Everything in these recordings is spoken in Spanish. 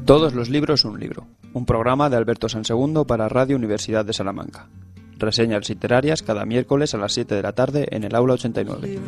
Todos los libros un libro, un programa de Alberto Sansegundo para Radio Universidad de Salamanca. Reseñas literarias cada miércoles a las 7 de la tarde en el aula 89.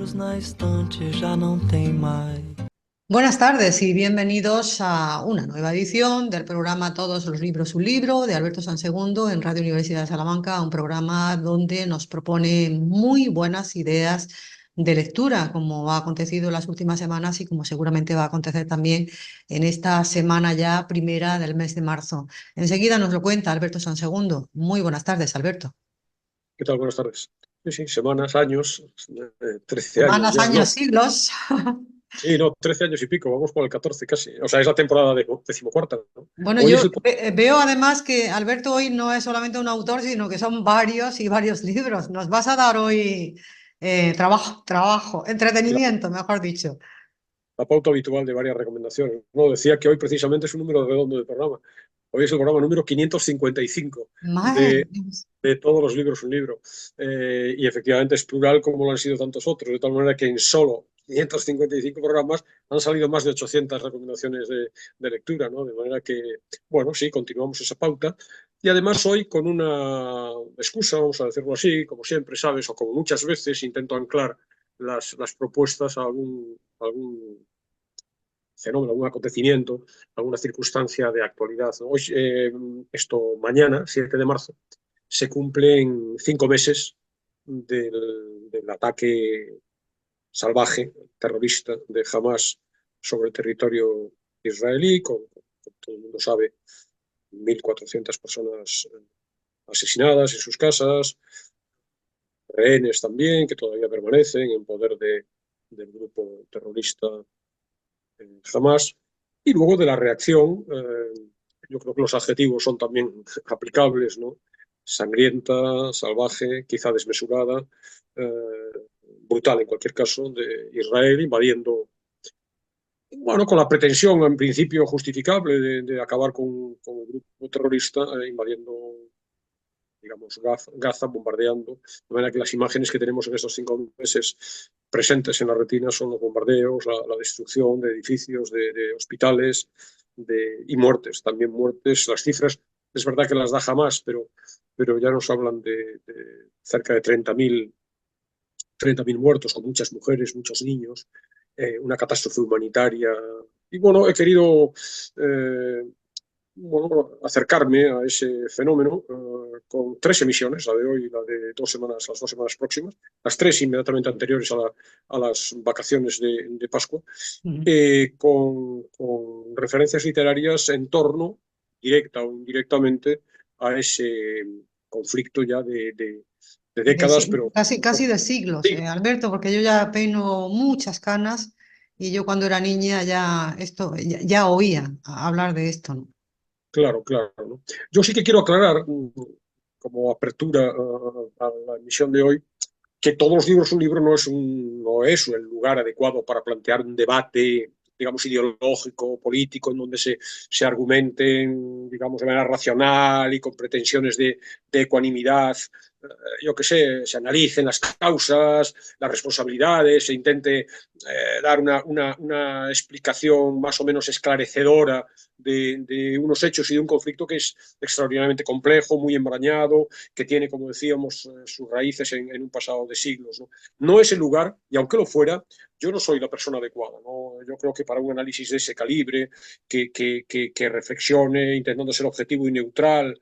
Buenas tardes y bienvenidos a una nueva edición del programa Todos los libros un libro de Alberto Sansegundo en Radio Universidad de Salamanca, un programa donde nos propone muy buenas ideas de lectura, como ha acontecido en las últimas semanas y como seguramente va a acontecer también en esta semana ya primera del mes de marzo. Enseguida nos lo cuenta Alberto Sansegundo. Muy buenas tardes, Alberto. ¿Qué tal? Buenas tardes. Sí, semanas, años, 13 años Semanas, ya, años, ¿no? siglos. Sí, no, 13 años y pico, vamos por el 14 casi. O sea, es la temporada decimocuarta, ¿no? Bueno, Hoy yo es el... veo además que Alberto hoy no es solamente un autor, sino que son varios y varios libros. Nos vas a dar hoy entretenimiento, mejor dicho. la pauta habitual de varias recomendaciones. No, decía que hoy precisamente es un número redondo de programa. Hoy es el programa número 555 Madre de, Dios. de todos los libros un libro. Y efectivamente es plural como lo han sido tantos otros, de tal manera que en solo 555 programas han salido más de 800 recomendaciones de lectura, ¿no? De manera que, bueno, sí, continuamos esa pauta. Y además hoy con una excusa, vamos a decirlo así, como siempre sabes, o como muchas veces intento anclar las propuestas a algún fenómeno, algún acontecimiento, alguna circunstancia de actualidad, ¿no? Hoy, mañana, 7 de marzo, se cumplen 5 meses del ataque salvaje, terrorista de Hamas sobre el territorio israelí, con todo el mundo sabe, 1.400 personas asesinadas en sus casas, rehenes también, que todavía permanecen en poder del grupo terrorista Hamas, y luego de la reacción, yo creo que los adjetivos son también aplicables, ¿no? Sangrienta, salvaje, quizá desmesurada, brutal en cualquier caso, de Israel invadiendo, bueno, con la pretensión en principio justificable de acabar con el grupo terrorista, invadiendo, digamos, Gaza, bombardeando, de manera que las imágenes que tenemos en estos 5 meses presentes en la retina son los bombardeos, la destrucción de edificios, de hospitales y muertes, también muertes. Las cifras es verdad que las da jamás, pero ya nos hablan de cerca de 30.000 muertos, con muchas mujeres, muchos niños, una catástrofe humanitaria. Y bueno, he querido acercarme a ese fenómeno con 3 emisiones, la de hoy y la de las 2 semanas próximas, las 3 inmediatamente anteriores a las vacaciones de Pascua, con referencias literarias en torno, directa o indirectamente, a ese conflicto ya de décadas, pero... Casi de siglos, Sí, Alberto, porque yo ya peino muchas canas y yo cuando era niña ya oía hablar de esto, ¿no? claro, claro, ¿no? Yo sí que quiero aclarar, como apertura a la emisión de hoy, que todos los libros un libro no es el lugar adecuado para plantear un debate, digamos, ideológico, político, en donde se argumenten, digamos, de manera racional y con pretensiones de ecuanimidad, yo qué sé, se analicen las causas, las responsabilidades, se intente dar una explicación más o menos esclarecedora de unos hechos y de un conflicto que es extraordinariamente complejo, muy enmarañado, que tiene, como decíamos, sus raíces en un pasado de siglos, ¿no? No es el lugar, y aunque lo fuera, yo no soy la persona adecuada, ¿no? Yo creo que para un análisis de ese calibre, que reflexione, intentando ser objetivo y neutral,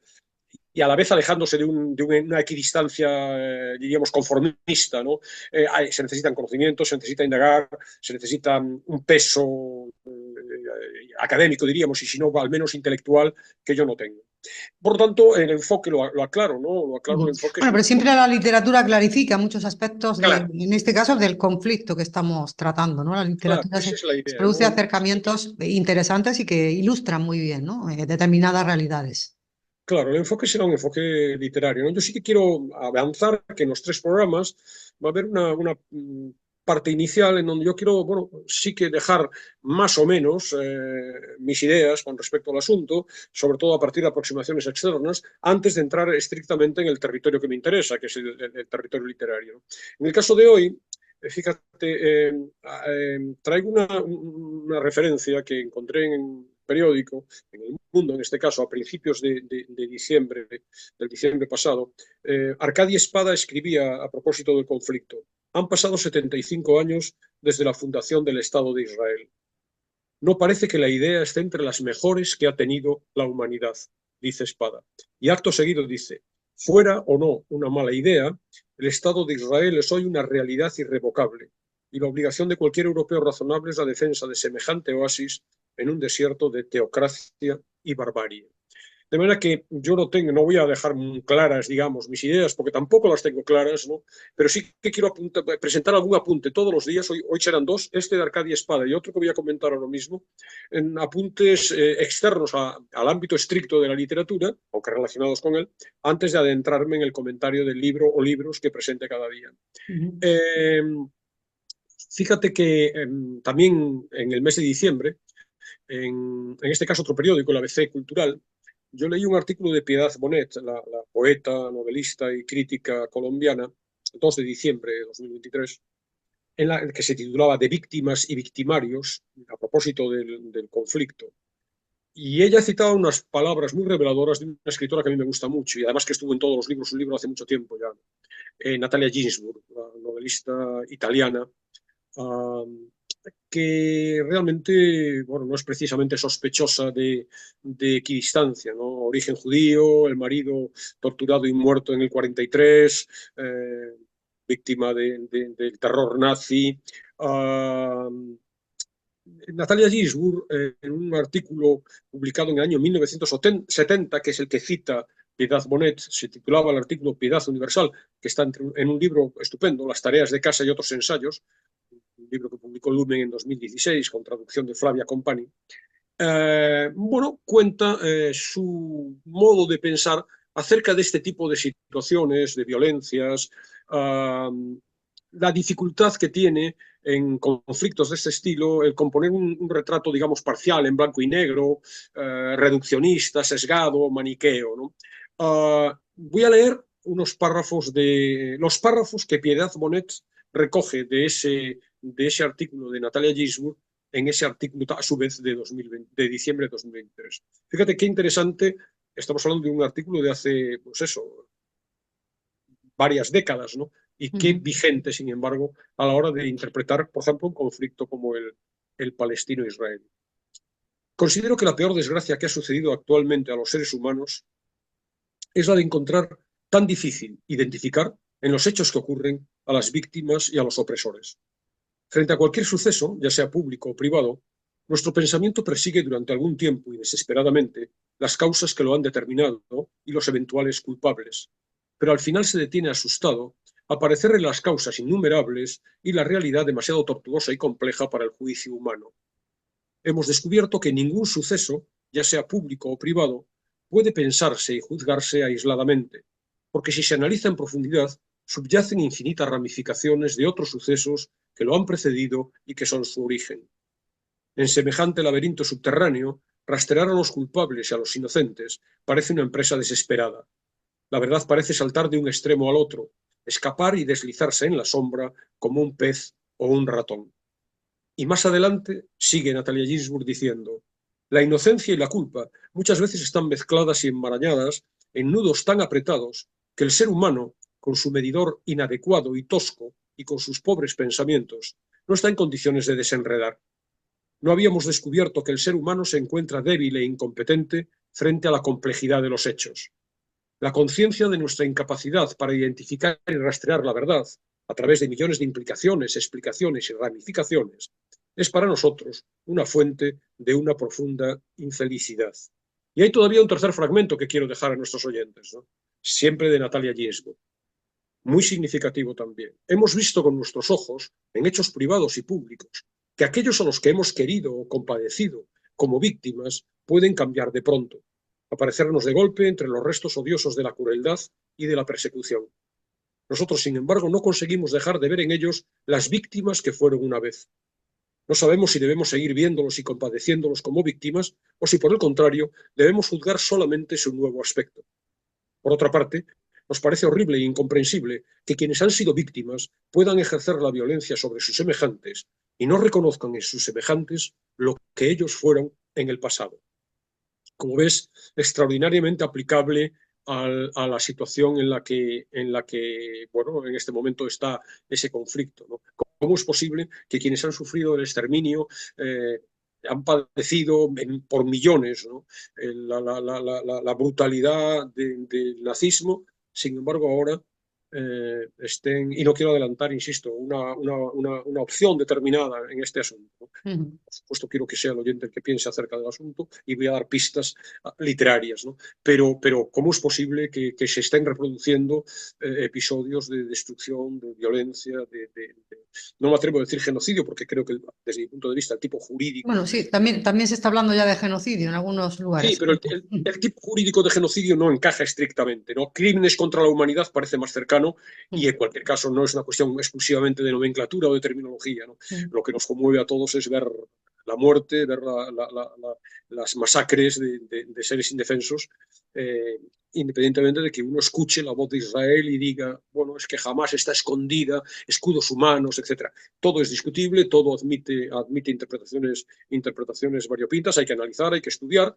y a la vez alejándose de una equidistancia, diríamos, conformista, ¿no? Se necesitan conocimientos, se necesita indagar, se necesita un peso académico, diríamos, y si no, al menos intelectual, que yo no tengo. Por lo tanto, el enfoque lo aclaro, ¿no? Lo aclaro, el enfoque es Bueno, un pero siempre enfoque... la literatura clarifica muchos aspectos Claro, en este caso, del conflicto que estamos tratando, ¿no? La claro, literatura esa es la idea, produce ¿no? acercamientos interesantes y que ilustran muy bien, ¿no? Determinadas realidades. Claro, el enfoque será un enfoque literario, ¿no? Yo sí que quiero avanzar que en los 3 programas va a haber una parte inicial en donde yo quiero, bueno, sí que dejar más o menos mis ideas con respecto al asunto, sobre todo a partir de aproximaciones externas, antes de entrar estrictamente en el territorio que me interesa, que es el territorio literario, ¿no? En el caso de hoy, fíjate, traigo una referencia que encontré periódico, en El Mundo, en este caso, a principios de diciembre, del diciembre pasado, Arcadi Espada escribía a propósito del conflicto: han pasado 75 años desde la fundación del Estado de Israel. No parece que la idea esté entre las mejores que ha tenido la humanidad, dice Espada. Y acto seguido dice: fuera o no una mala idea, el Estado de Israel es hoy una realidad irrevocable, y la obligación de cualquier europeo razonable es la defensa de semejante oasis en un desierto de teocracia y barbarie. De manera que yo no voy a dejar claras, digamos, mis ideas, porque tampoco las tengo claras, ¿no? Pero sí que quiero presentar algún apunte todos los días. Hoy serán dos, este de Arcadi Espada y otro que voy a comentar ahora mismo, en apuntes externos al ámbito estricto de la literatura, aunque relacionados con él, antes de adentrarme en el comentario del libro o libros que presente cada día. Fíjate que también en el mes de diciembre, en este caso otro periódico, el ABC Cultural, yo leí un artículo de Piedad Bonet, la poeta, novelista y crítica colombiana, el 2 de diciembre de 2023, en la que se titulaba De víctimas y victimarios, a propósito del conflicto. Y ella citaba unas palabras muy reveladoras de una escritora que a mí me gusta mucho, y además que estuvo en todos los libros, un libro hace mucho tiempo ya, Natalia Ginzburg, la novelista italiana, que realmente, bueno, no es precisamente sospechosa de equidistancia, ¿no? Origen judío, el marido torturado y muerto en el 43, víctima del terror nazi. Natalia Ginzburg, en un artículo publicado en el año 1970, que es el que cita Piedad Bonet, se titulaba el artículo Piedad Universal, que está en un libro estupendo, Las tareas de casa y otros ensayos, un libro que publicó Lumen en 2016 con traducción de Flavia Company. Bueno, cuenta su modo de pensar acerca de este tipo de situaciones, de violencias, la dificultad que tiene en conflictos de este estilo el componer un retrato, digamos, parcial, en blanco y negro, reduccionista, sesgado, maniqueo, ¿no? Voy a leer unos párrafos los párrafos que Piedad Bonet recoge de ese artículo de Natalia Ginzburg en ese artículo, a su vez, de diciembre de 2023. Fíjate qué interesante, estamos hablando de un artículo de hace, pues eso, varias décadas, ¿no? Y qué vigente, sin embargo, a la hora de interpretar, por ejemplo, un conflicto como el palestino-israelí. Considero que la peor desgracia que ha sucedido actualmente a los seres humanos es la de encontrar tan difícil identificar en los hechos que ocurren a las víctimas y a los opresores. Frente a cualquier suceso, ya sea público o privado, nuestro pensamiento persigue durante algún tiempo y desesperadamente las causas que lo han determinado y los eventuales culpables, pero al final se detiene asustado a parecerle las causas innumerables y la realidad demasiado tortuosa y compleja para el juicio humano. Hemos descubierto que ningún suceso, ya sea público o privado, puede pensarse y juzgarse aisladamente, porque si se analiza en profundidad, subyacen infinitas ramificaciones de otros sucesos que lo han precedido y que son su origen. En semejante laberinto subterráneo, rastrear a los culpables y a los inocentes parece una empresa desesperada. La verdad parece saltar de un extremo al otro, escapar y deslizarse en la sombra como un pez o un ratón. Y más adelante sigue Natalia Ginzburg diciendo: la inocencia y la culpa muchas veces están mezcladas y enmarañadas en nudos tan apretados que el ser humano, con su medidor inadecuado y tosco y con sus pobres pensamientos, no está en condiciones de desenredar. No habíamos descubierto que el ser humano se encuentra débil e incompetente frente a la complejidad de los hechos. La conciencia de nuestra incapacidad para identificar y rastrear la verdad, a través de millones de implicaciones, explicaciones y ramificaciones, es para nosotros una fuente de una profunda infelicidad. Y hay todavía un tercer fragmento que quiero dejar a nuestros oyentes, ¿no? Siempre de Natalia Ginzburg, muy significativo también. Hemos visto con nuestros ojos, en hechos privados y públicos, que aquellos a los que hemos querido o compadecido como víctimas pueden cambiar de pronto, aparecernos de golpe entre los restos odiosos de la crueldad y de la persecución. Nosotros, sin embargo, no conseguimos dejar de ver en ellos las víctimas que fueron una vez. No sabemos si debemos seguir viéndolos y compadeciéndolos como víctimas o si, por el contrario, debemos juzgar solamente su nuevo aspecto. Por otra parte, nos parece horrible e incomprensible que quienes han sido víctimas puedan ejercer la violencia sobre sus semejantes y no reconozcan en sus semejantes lo que ellos fueron en el pasado. Como ves, extraordinariamente aplicable a la situación en la que, bueno, en este momento está ese conflicto, ¿no? ¿Cómo es posible que quienes han sufrido el exterminio han padecido por millones, ¿no? La brutalidad del nazismo, sin embargo ahora estén, y no quiero adelantar, insisto, una opción determinada en este asunto, ¿no? Por supuesto, quiero que sea el oyente el que piense acerca del asunto y voy a dar pistas literarias, ¿no? Pero ¿cómo es posible que se estén reproduciendo episodios de destrucción, de violencia, no me atrevo a decir genocidio, porque creo que desde mi punto de vista el tipo jurídico... Bueno, sí, también se está hablando ya de genocidio en algunos lugares. Sí, pero el tipo jurídico de genocidio no encaja estrictamente, ¿no? Crímenes contra la humanidad parece más cercano y en cualquier caso no es una cuestión exclusivamente de nomenclatura o de terminología, ¿no? Lo que nos conmueve a todos es ver la muerte, ver las masacres de seres indefensos, independientemente de que uno escuche la voz de Israel y diga, bueno, es que jamás está escondida, escudos humanos, etc. Todo es discutible, todo admite interpretaciones variopintas, hay que analizar, hay que estudiar,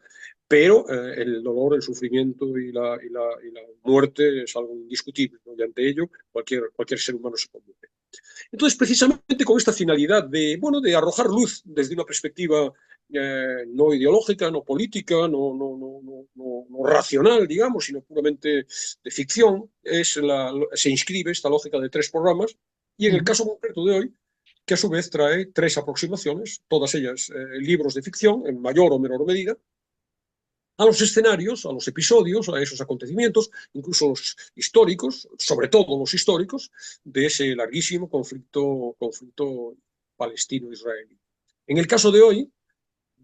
pero el dolor, el sufrimiento y la muerte es algo indiscutible, ¿no? Y ante ello cualquier ser humano se conmueve. Entonces, precisamente con esta finalidad de, bueno, de arrojar luz desde una perspectiva no ideológica, no política, no racional, digamos, sino puramente de ficción, se inscribe esta lógica de 3 programas y en el caso concreto de hoy, que a su vez trae 3 aproximaciones, todas ellas libros de ficción, en mayor o menor medida, a los escenarios, a los episodios, a esos acontecimientos, incluso los históricos, sobre todo los históricos, de ese larguísimo conflicto palestino-israelí. En el caso de hoy,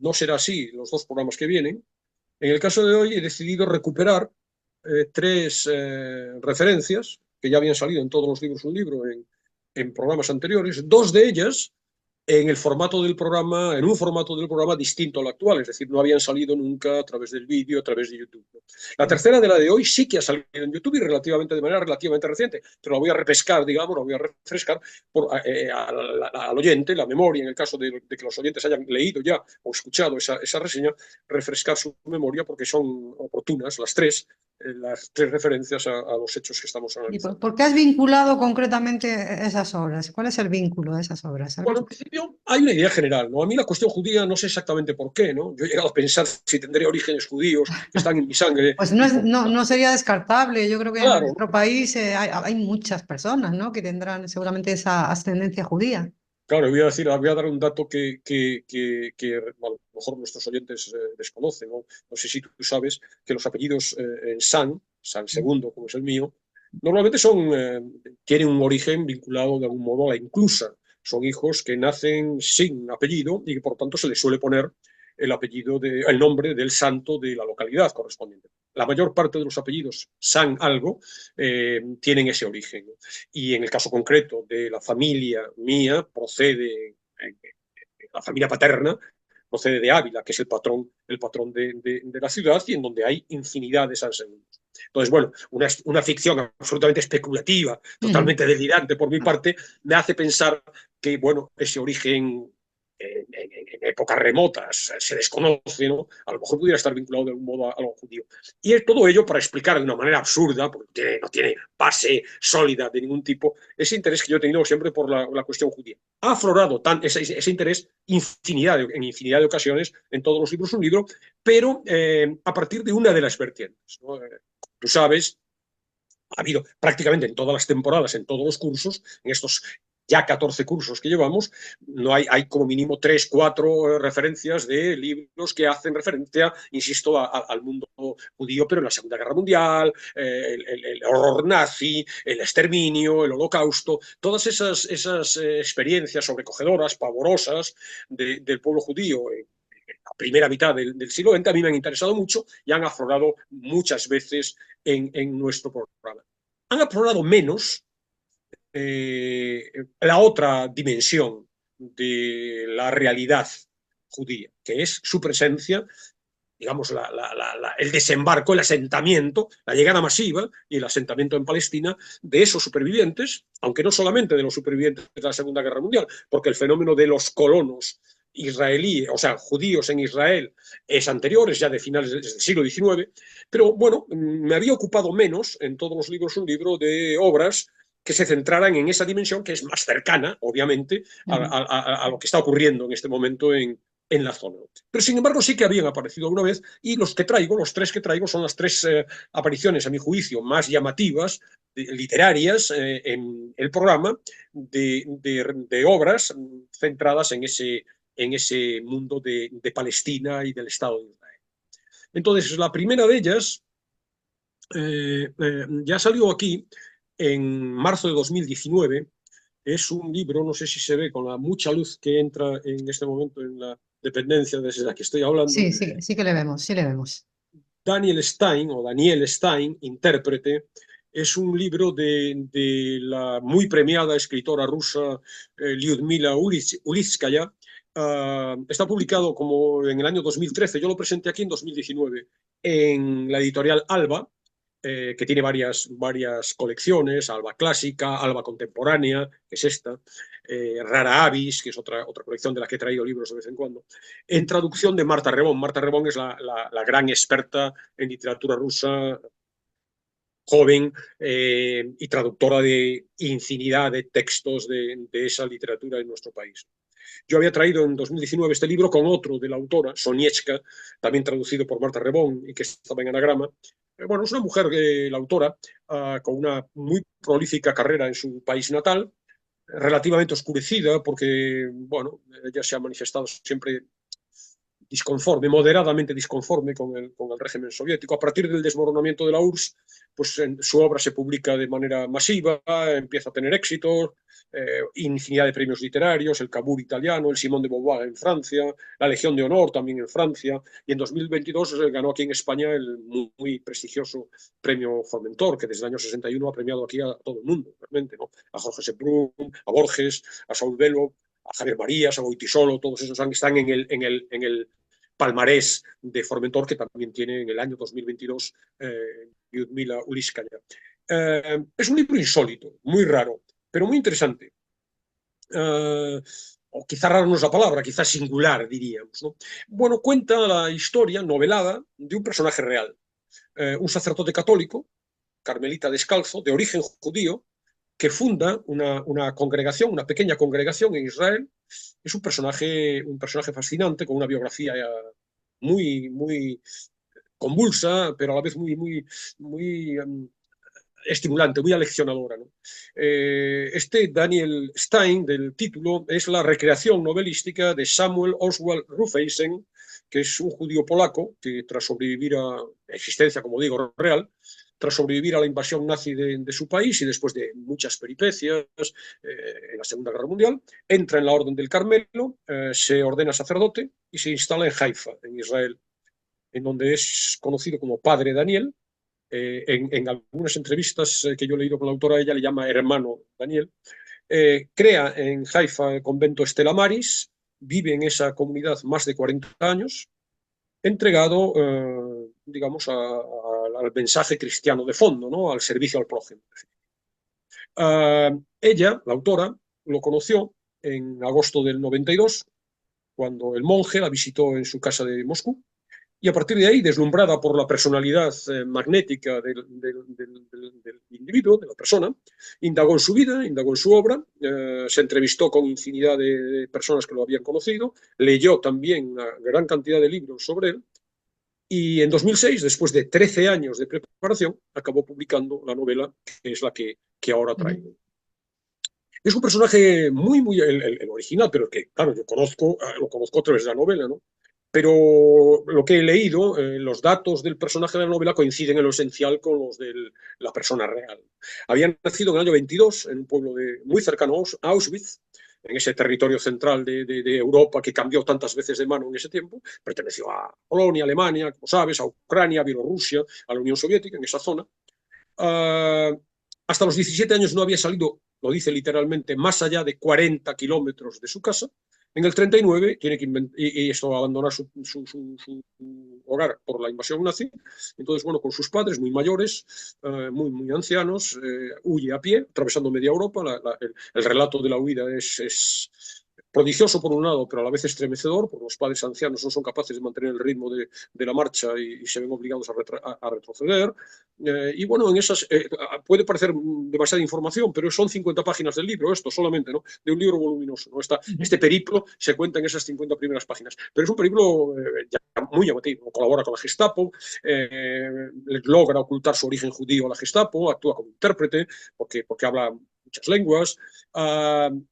no será así los 2 programas que vienen, en el caso de hoy he decidido recuperar 3 referencias que ya habían salido en todos los libros un libro en programas anteriores, 2 de ellas en un formato del programa distinto al actual, es decir, no habían salido nunca a través del vídeo, a través de YouTube. La tercera de la de hoy sí que ha salido en YouTube y de manera relativamente reciente, pero la voy a repescar, digamos, la voy a refrescar al oyente, la memoria, en el caso de que los oyentes hayan leído ya o escuchado esa reseña, refrescar su memoria porque son oportunas las 3 referencias a los hechos que estamos analizando. ¿Y por qué has vinculado concretamente esas obras? ¿Cuál es el vínculo de esas obras? Bueno, en principio hay una idea general, ¿no? A mí la cuestión judía no sé exactamente por qué, ¿no? Yo he llegado a pensar si tendría orígenes judíos que están en mi sangre. Pues no sería descartable. Yo creo que Claro, en nuestro país hay muchas personas, ¿no?, que tendrán seguramente esa ascendencia judía. claro, voy a dar un dato que a lo mejor nuestros oyentes desconocen, ¿no? No sé si tú sabes que los apellidos en San II, como es el mío, normalmente tienen un origen vinculado de algún modo a la inclusa. Son hijos que nacen sin apellido y que por tanto se les suele poner el nombre del santo de la localidad correspondiente. La mayor parte de los apellidos San algo tienen ese origen, ¿no? Y en el caso concreto de la familia mía, la familia paterna procede de Ávila, que es el patrón de la ciudad y en donde hay infinidad de San Segundos. Entonces, bueno, una ficción absolutamente especulativa, totalmente delirante por mi parte, me hace pensar que, bueno, ese origen en épocas remotas se desconoce, ¿no? A lo mejor pudiera estar vinculado de algún modo a lo judío. Y es todo ello para explicar de una manera absurda, porque no tiene base sólida de ningún tipo, ese interés que yo he tenido siempre por la cuestión judía. Ha aflorado ese interés en infinidad de ocasiones en todos los libros un libro, pero a partir de una de las vertientes, ¿no? Tú sabes, ha habido prácticamente en todas las temporadas, en todos los cursos, en estos ya 14 cursos que llevamos, hay como mínimo 3, 4 referencias de libros que hacen referencia, insisto, al mundo judío, pero en la Segunda Guerra Mundial, el horror nazi, el exterminio, el holocausto, todas esas experiencias sobrecogedoras, pavorosas del pueblo judío la primera mitad del siglo XX a mí me han interesado mucho y han aflorado muchas veces en nuestro programa. Han aflorado menos la otra dimensión de la realidad judía, que es su presencia, digamos, el desembarco, el asentamiento, la llegada masiva y el asentamiento en Palestina de esos supervivientes, aunque no solamente de los supervivientes de la Segunda Guerra Mundial, porque el fenómeno de los colonos israelíes, o sea, judíos en Israel, es anterior, es ya de finales del siglo XIX, pero bueno, me había ocupado menos en todos los libros un libro de obras que se centraran en esa dimensión que es más cercana, obviamente, a lo que está ocurriendo en este momento en la zona. Pero sin embargo sí que habían aparecido alguna vez y los tres que traigo son las tres apariciones, a mi juicio, más llamativas, literarias en el programa de obras centradas en ese mundo de Palestina y del Estado de Israel. Entonces, la primera de ellas ya salió aquí en marzo de 2019. Es un libro, no sé si se ve con la mucha luz que entra en este momento en la dependencia desde la que estoy hablando. Sí, sí, sí que le vemos, sí le vemos. Daniel Stein, intérprete, es un libro de la muy premiada escritora rusa Lyudmila Ulitskaya. Está publicado como en el año 2013, yo lo presenté aquí en 2019, en la editorial Alba, que tiene varias colecciones, Alba Clásica, Alba Contemporánea, que es esta, Rara Avis, que es otra colección de la que he traído libros de vez en cuando, en traducción de Marta Rebón. Marta Rebón es la gran experta en literatura rusa, joven y traductora de infinidad de textos de esa literatura en nuestro país. Yo había traído en 2019 este libro con otro de la autora, Soniechka, también traducido por Marta Rebón y que estaba en anagrama. Bueno, es una mujer, la autora, con una muy prolífica carrera en su país natal, relativamente oscurecida porque, bueno, ella se ha manifestado siempre disconforme, moderadamente disconforme con el régimen soviético. A partir del desmoronamiento de la URSS, pues su obra se publica de manera masiva, empieza a tener éxitos, infinidad de premios literarios, el Cavour italiano, el Simón de Beauvoir en Francia, la Legión de Honor también en Francia, y en 2022 ganó aquí en España el muy prestigioso premio Formentor, que desde el año 61 ha premiado aquí a todo el mundo, realmente, ¿no? A Jorge Sepúlveda, a Borges, a Saúl Bellow, a Javier Marías, a Goytisolo, todos esos están en el palmarés de Formentor, que también tiene en el año 2022 Lyudmila Ulitskaya. Es un libro insólito, muy raro, pero muy interesante. O quizá raro no es la palabra, quizá singular, diríamos, ¿no? Bueno, cuenta la historia novelada de un personaje real, un sacerdote católico, carmelita descalzo, de origen judío, que funda una congregación, una pequeña congregación en Israel. Es un personaje fascinante, con una biografía muy convulsa, pero a la vez muy estimulante, muy aleccionadora, ¿no? Este Daniel Stein, del título, es la recreación novelística de Samuel Oswald Rufeisen, que es un judío polaco que, tras sobrevivir a existencia, como digo, real, tras sobrevivir a la invasión nazi de su país y después de muchas peripecias en la Segunda Guerra Mundial, entra en la Orden del Carmelo, se ordena sacerdote y se instala en Haifa, en Israel, en donde es conocido como Padre Daniel. En algunas entrevistas que yo he leído con la autora, ella le llama hermano Daniel. Crea en Haifa el convento Estela Maris, vive en esa comunidad más de 40 años, entregado, digamos, al mensaje cristiano de fondo, ¿no? Al servicio al prójimo. Ella, la autora, lo conoció en agosto del 92, cuando el monje la visitó en su casa de Moscú, y a partir de ahí, deslumbrada por la personalidad magnética del individuo, de la persona, indagó en su vida, indagó en su obra, se entrevistó con infinidad de personas que lo habían conocido, leyó también una gran cantidad de libros sobre él, y en 2006, después de 13 años de preparación, acabó publicando la novela, que es la que ahora traigo. Es un personaje muy el original, pero que, claro, yo lo conozco a través de la novela, ¿no? Pero lo que he leído, los datos del personaje de la novela coinciden en lo esencial con los de la persona real. Había nacido en el año 22 en un pueblo muy cercano a Auschwitz, en ese territorio central de Europa que cambió tantas veces de mano en ese tiempo. Perteneció a Polonia, Alemania, como sabes, a Ucrania, a Bielorrusia, a la Unión Soviética, en esa zona. Hasta los 17 años no había salido, lo dice literalmente, más allá de 40 kilómetros de su casa. En el 39 tiene que esto abandonar su hogar por la invasión nazi. Entonces, bueno, con sus padres muy mayores, muy ancianos, huye a pie, atravesando media Europa. El relato de la huida es prodigioso por un lado, pero a la vez estremecedor, porque los padres ancianos no son capaces de mantener el ritmo de la marcha y se ven obligados a retroceder. Y bueno, en esas puede parecer demasiada información, pero son 50 páginas del libro, esto solamente, ¿no? De un libro voluminoso, ¿no? Este periplo se cuenta en esas 50 primeras páginas, pero es un periplo muy llamativo. Colabora con la Gestapo, logra ocultar su origen judío a la Gestapo, actúa como intérprete, porque habla muchas lenguas,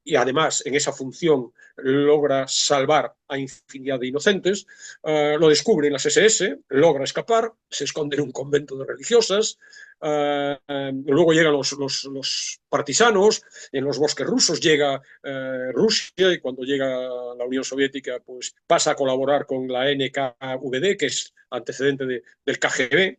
y además en esa función logra salvar a infinidad de inocentes, lo descubre en las SS, logra escapar, se esconde en un convento de religiosas, luego llegan los partisanos, en los bosques rusos llega Rusia, y cuando llega la Unión Soviética pues pasa a colaborar con la NKVD, que es antecedente del KGB.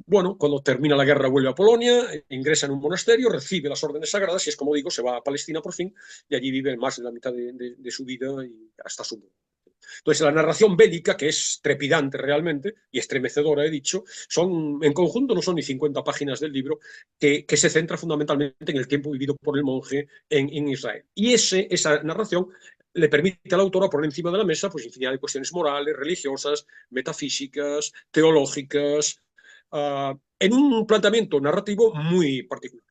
Bueno, cuando termina la guerra vuelve a Polonia, ingresa en un monasterio, recibe las órdenes sagradas y es como digo, se va a Palestina por fin y allí vive más de la mitad de su vida y hasta su muerte. Entonces, la narración bélica, que es trepidante realmente y estremecedora, he dicho, en conjunto no son ni 50 páginas del libro, que se centra fundamentalmente en el tiempo vivido por el monje en Israel. Y esa narración le permite al autor poner encima de la mesa pues infinidad de cuestiones morales, religiosas, metafísicas, teológicas, en un planteamiento narrativo muy particular,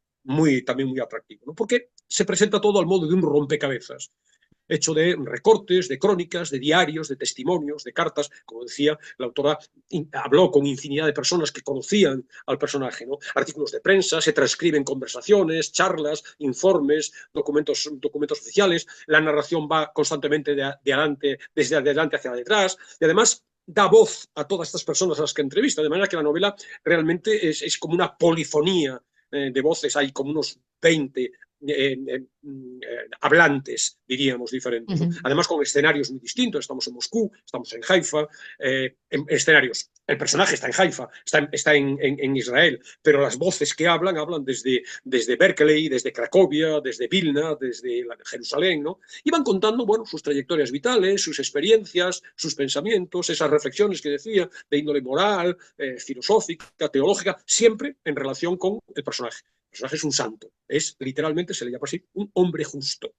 también muy atractivo, ¿no? Porque se presenta todo al modo de un rompecabezas, hecho de recortes, de crónicas, de diarios, de testimonios, de cartas. Como decía, la autora habló con infinidad de personas que conocían al personaje, ¿no? Artículos de prensa, se transcriben conversaciones, charlas, informes, documentos oficiales. La narración va constantemente desde adelante hacia detrás, y además da voz a todas estas personas a las que entrevista, de manera que la novela realmente es como una polifonía de voces. Hay como unos 20 hablantes, diríamos, diferentes, ¿no? Además con escenarios muy distintos. Estamos en Moscú, estamos en Haifa, en escenarios. El personaje está en Haifa, está en Israel, pero las voces que hablan desde Berkeley, desde Cracovia, desde Vilna, desde Jerusalén, ¿no? Y van contando, bueno, sus trayectorias vitales, sus experiencias, sus pensamientos, esas reflexiones que decía, de índole moral, filosófica, teológica, siempre en relación con el personaje. El personaje es un santo, literalmente se le llama así, un hombre justo.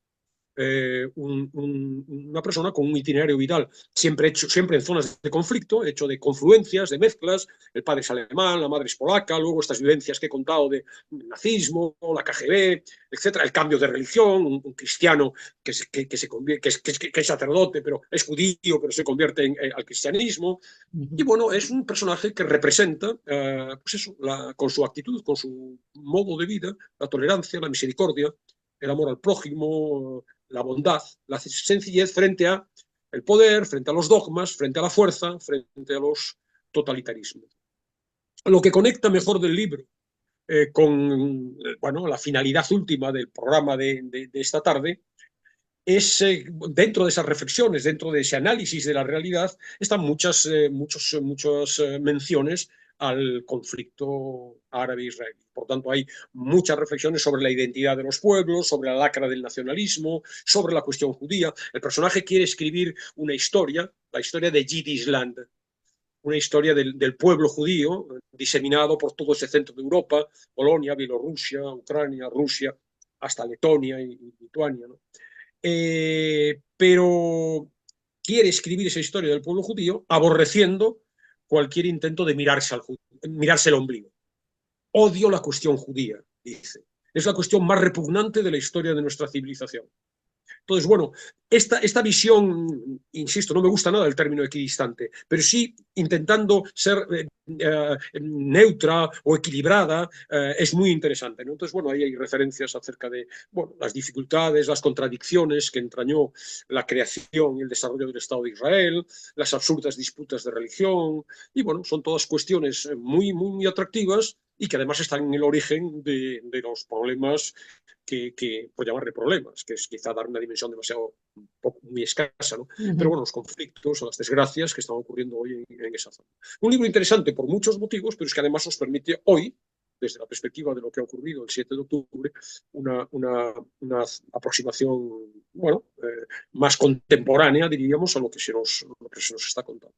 Una persona con un itinerario vital siempre en zonas de conflicto, hecho de confluencias, de mezclas. El padre es alemán, la madre es polaca, luego estas vivencias que he contado del nazismo, la KGB, etcétera, el cambio de religión, un cristiano que es sacerdote, pero es judío, pero se convierte al cristianismo. Y bueno, es un personaje que representa, pues eso, con su actitud, con su modo de vida, la tolerancia, la misericordia, el amor al prójimo, la bondad, la sencillez frente a el poder, frente a los dogmas, frente a la fuerza, frente a los totalitarismos. Lo que conecta mejor del libro con bueno, la finalidad última del programa de esta tarde es, dentro de esas reflexiones, dentro de ese análisis de la realidad, están muchas menciones al conflicto árabe-israelí. Por tanto, hay muchas reflexiones sobre la identidad de los pueblos, sobre la lacra del nacionalismo, sobre la cuestión judía. El personaje quiere escribir una historia, la historia de Jidisland, una historia del pueblo judío diseminado por todo ese centro de Europa, Polonia, Bielorrusia, Ucrania, Rusia, hasta Letonia y Lituania, ¿no? Pero quiere escribir esa historia del pueblo judío aborreciendo cualquier intento de mirarse el ombligo. Odio la cuestión judía, dice. Es la cuestión más repugnante de la historia de nuestra civilización. Entonces, bueno, esta visión, insisto, no me gusta nada el término equidistante, pero sí intentando ser neutra o equilibrada, es muy interesante, ¿no? Entonces, bueno, ahí hay referencias acerca de las dificultades, las contradicciones que entrañó la creación y el desarrollo del Estado de Israel, las absurdas disputas de religión, y bueno, son todas cuestiones muy, muy, muy atractivas y que además están en el origen de los problemas que por llamarle problemas, que es quizá dar una dimensión demasiado muy escasa, ¿no? Pero bueno, los conflictos o las desgracias que están ocurriendo hoy en esa zona. Un libro interesante por muchos motivos, pero es que además nos permite hoy, desde la perspectiva de lo que ha ocurrido el 7 de octubre, una aproximación, bueno, más contemporánea, diríamos, a lo que se nos está contando.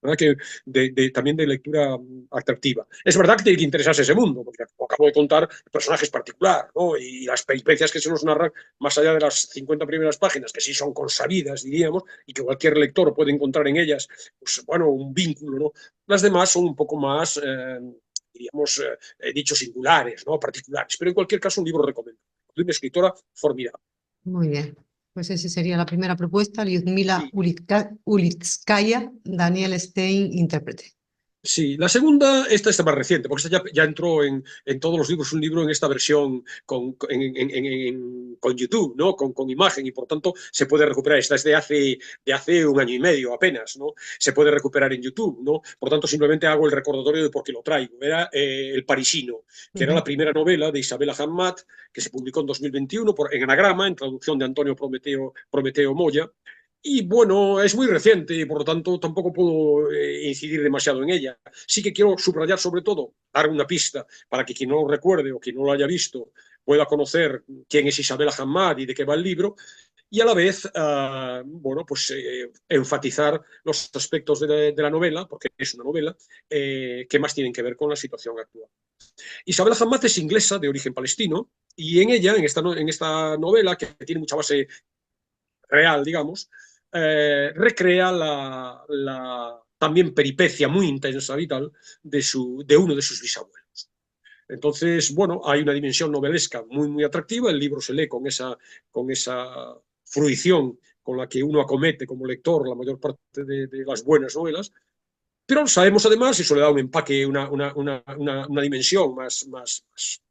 ¿verdad? Que también de lectura atractiva. Es verdad que tiene que interesarse ese mundo, porque acabo de contar personajes particulares, ¿no? Y las peripecias que se nos narran, más allá de las 50 primeras páginas, que sí son consabidas, diríamos, y que cualquier lector puede encontrar en ellas, pues, bueno, un vínculo, ¿no? Las demás son un poco más, diríamos, dichos singulares, ¿no? Particulares, pero en cualquier caso un libro recomendado, de una escritora formidable. Muy bien. Pues esa sería la primera propuesta, Lyudmila Sí. Ulitskaya, Daniel Stein, intérprete. Sí, la segunda, esta está más reciente, porque esta ya entró en todos los libros, un libro en esta versión con YouTube, ¿no? Con imagen, y por tanto se puede recuperar. Esta es de hace un año y medio apenas, ¿no? Se puede recuperar en YouTube, ¿no? Por tanto, simplemente hago el recordatorio de por qué lo traigo. Era El Parisino, que era la primera novela de Isabella Hammat, que se publicó en 2021 en Anagrama, en traducción de Antonio Prometeo Moya. Y bueno, es muy reciente y por lo tanto tampoco puedo incidir demasiado en ella. Sí que quiero subrayar sobre todo, dar una pista para que quien no lo recuerde o quien no lo haya visto pueda conocer quién es Isabella Hamad y de qué va el libro, y a la vez, bueno, pues enfatizar los aspectos de la novela, porque es una novela, que más tienen que ver con la situación actual. Isabella Hamad es inglesa de origen palestino y en ella, en esta novela, que tiene mucha base real, digamos, recrea también peripecia muy intensa y tal de uno de sus bisabuelos. Entonces, bueno, hay una dimensión novelesca muy, muy atractiva. El libro se lee con esa fruición con la que uno acomete como lector la mayor parte de las buenas novelas. Pero sabemos además, y eso le da un empaque, una dimensión más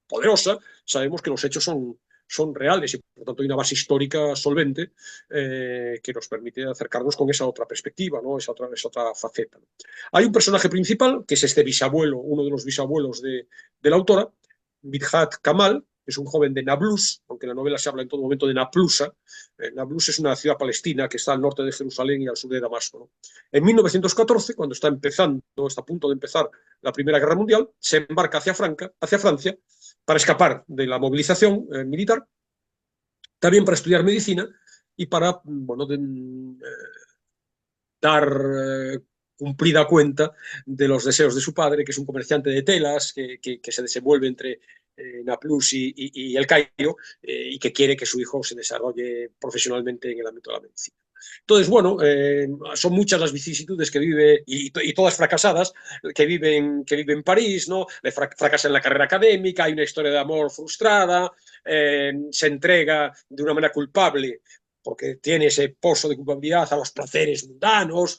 poderosa, sabemos que los hechos son reales y por tanto hay una base histórica solvente que nos permite acercarnos con esa otra perspectiva, ¿no? esa otra faceta. Hay un personaje principal, que es este bisabuelo, uno de los bisabuelos de la autora, Midhat Kamal, que es un joven de Nablus, aunque en la novela se habla en todo momento de Naplusa. Nablus es una ciudad palestina que está al norte de Jerusalén y al sur de Damasco, ¿no? En 1914, cuando está a punto de empezar la Primera Guerra Mundial, se embarca hacia Francia para escapar de la movilización militar, también para estudiar medicina y para, bueno, dar cumplida cuenta de los deseos de su padre, que es un comerciante de telas que se desenvuelve entre Nablus y el Cairo, y que quiere que su hijo se desarrolle profesionalmente en el ámbito de la medicina. Entonces, bueno, son muchas las vicisitudes que vive, y todas fracasadas, que vive en París, ¿no? Fracasa en la carrera académica, hay una historia de amor frustrada, se entrega de una manera culpable porque tiene ese pozo de culpabilidad a los placeres mundanos,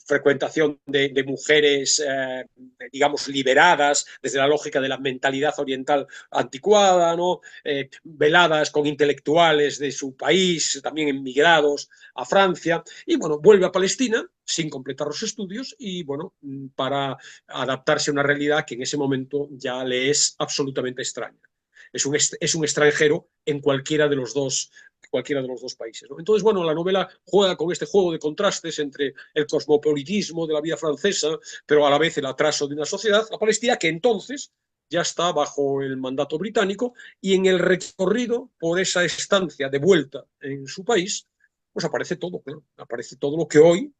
frecuentación de mujeres, digamos, liberadas desde la lógica de la mentalidad oriental anticuada, ¿no? Veladas con intelectuales de su país, también emigrados a Francia, y bueno, vuelve a Palestina sin completar los estudios y bueno, para adaptarse a una realidad que en ese momento ya le es absolutamente extraña. Es un extranjero en cualquiera de los dos países, ¿no? Entonces, bueno, la novela juega con este juego de contrastes entre el cosmopolitismo de la vida francesa, pero a la vez el atraso de una sociedad, la Palestina, que entonces ya está bajo el mandato británico, y en el recorrido por esa estancia de vuelta en su país, pues aparece todo, claro, aparece todo lo que hoy,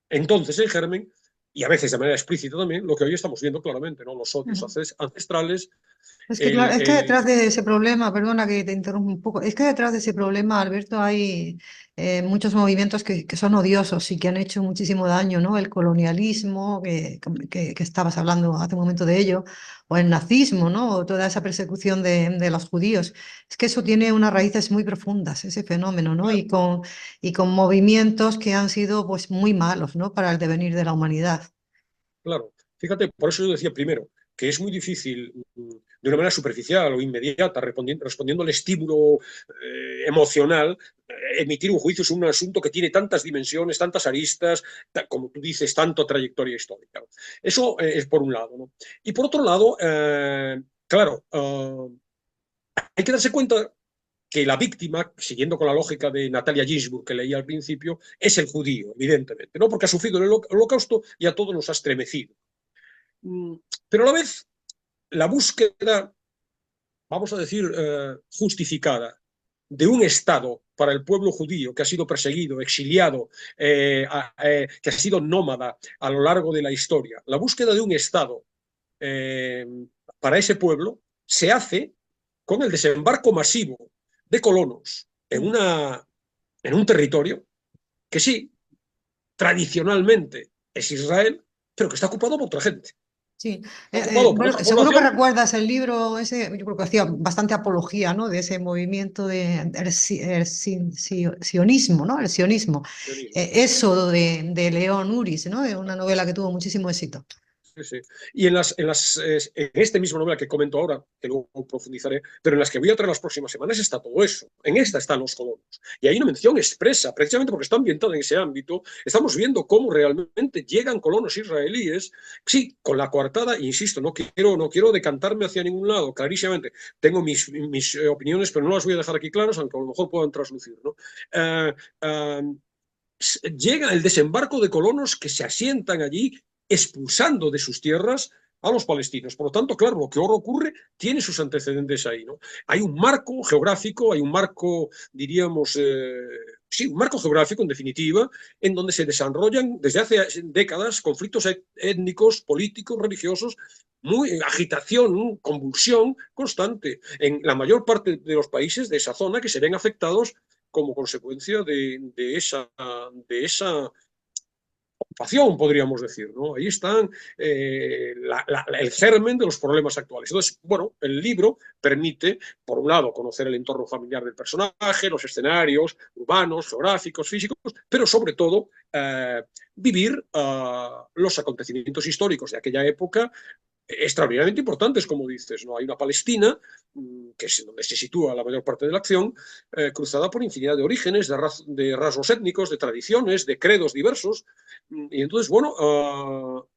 entonces en germen, y a veces de manera explícita también, lo que hoy estamos viendo claramente, ¿no? Los odios ancestrales, Es que, claro, es que detrás de ese problema, perdona que te interrumpa un poco, es que detrás de ese problema, Alberto, hay muchos movimientos que son odiosos y que han hecho muchísimo daño, ¿no? El colonialismo, que estabas hablando hace un momento de ello, o el nazismo, ¿no? O toda esa persecución de los judíos. Es que eso tiene unas raíces muy profundas, ese fenómeno, ¿no? claro, Y con movimientos que han sido, pues, muy malos, ¿no? Para el devenir de la humanidad. claro. Fíjate, por eso yo decía primero que es muy difícil, de una manera superficial o inmediata, respondiendo al estímulo emocional, emitir un juicio sobre un asunto que tiene tantas dimensiones, tantas aristas, como tú dices, tanto trayectoria histórica. Eso es por un lado, ¿no? Y por otro lado, claro, hay que darse cuenta que la víctima, siguiendo con la lógica de Natalia Ginzburg que leía al principio, es el judío, evidentemente, ¿no? Porque ha sufrido el holocausto y a todos nos ha estremecido. Pero a la vez, la búsqueda, vamos a decir, justificada de un Estado para el pueblo judío que ha sido perseguido, exiliado, que ha sido nómada a lo largo de la historia, la búsqueda de un Estado para ese pueblo se hace con el desembarco masivo de colonos en un territorio que sí, tradicionalmente es Israel, pero que está ocupado por otra gente. Sí, Está ocupado por bueno, otra seguro que población. recuerdas el libro ese, yo creo que hacía bastante apología, ¿no? De ese movimiento del sionismo, ¿no? El sionismo. Eso de León Uris, ¿no? De una novela que tuvo muchísimo éxito. Sí, sí. Y en este mismo novela que comento ahora, que luego profundizaré, pero en las que voy a traer las próximas semanas está todo eso. En esta están los colonos. Y hay una mención expresa, precisamente porque está ambientada en ese ámbito, estamos viendo cómo realmente llegan colonos israelíes, sí, con la coartada, insisto, no quiero decantarme hacia ningún lado, clarísimamente. Tengo mis opiniones, pero no las voy a dejar aquí claras, aunque a lo mejor puedan traslucir, ¿no? Llega el desembarco de colonos que se asientan allí expulsando de sus tierras a los palestinos. Por lo tanto, claro, lo que ahora ocurre tiene sus antecedentes ahí, ¿no? Hay un marco geográfico, hay un marco, diríamos, sí, un marco geográfico, en definitiva, en donde se desarrollan desde hace décadas conflictos étnicos, políticos, religiosos, muy agitación, convulsión constante en la mayor parte de los países de esa zona que se ven afectados como consecuencia de esa ocupación, podríamos decir, ¿no? Ahí están el germen de los problemas actuales. Entonces, bueno, el libro permite, por un lado, conocer el entorno familiar del personaje, los escenarios urbanos, geográficos, físicos, pero sobre todo vivir los acontecimientos históricos de aquella época extraordinariamente importantes, como dices, ¿no? Hay una Palestina, que es donde se sitúa la mayor parte de la acción, cruzada por infinidad de orígenes, de rasgos étnicos, de tradiciones, de credos diversos, y entonces, bueno,